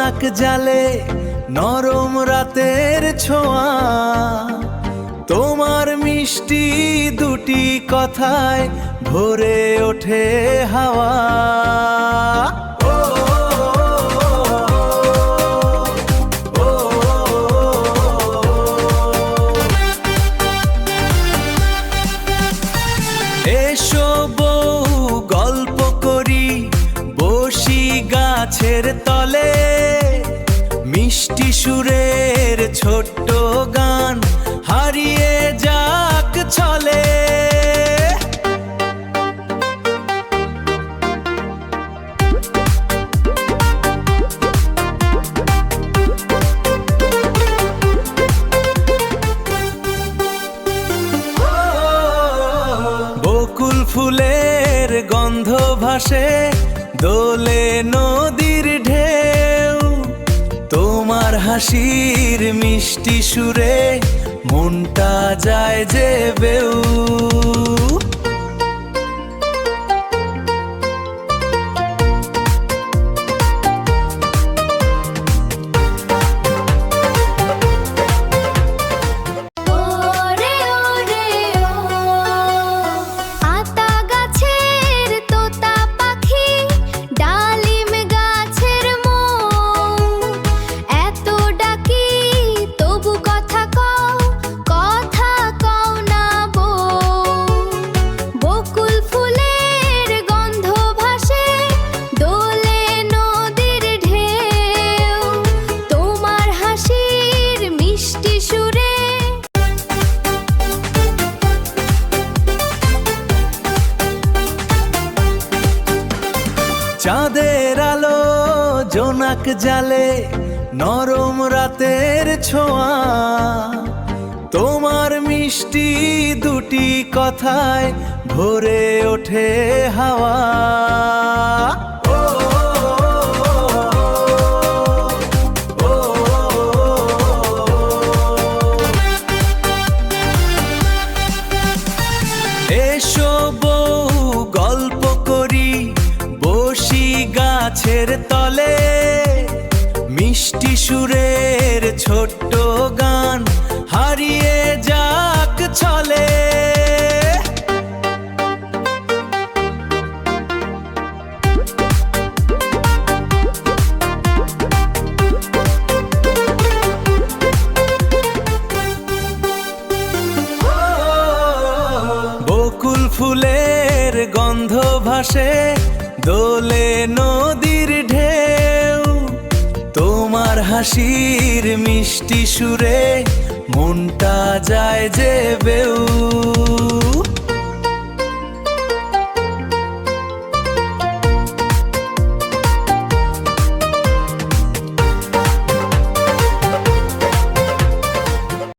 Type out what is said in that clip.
জোনাক জালে নরম রাতের ছোঁয়া, তোমার মিষ্টি দুটি কথায় ভরে ওঠে হাওয়া। এসো বউ গল্প করি বসি গাছের তলে, মিষ্টি সুরের ছোট্ট গান হারিয়ে যাক ছলে। বকুল ফুলের গন্ধ ভাসে দোলে নদীর ঢেউ, তোমার হাসির মিষ্টি সুরে মনটা যায় যে বেউ। চাঁদের আলো জোনাক জালে নরম রাতের ছোঁয়া, তোমার মিষ্টি দুটি কথায় ভরে ওঠে হাওয়া। এসো বউ গল্প করি বসি গাছের তলে, মিষ্টি সুরের ছোট্ট গান হারিয়ে যাক ছলে। বকুল ফুলের গন্ধ ভাসে দোলে নদীর ঢেউ, তোমার হাসির মিষ্টি সুরে মনটা যায় যে বেউ।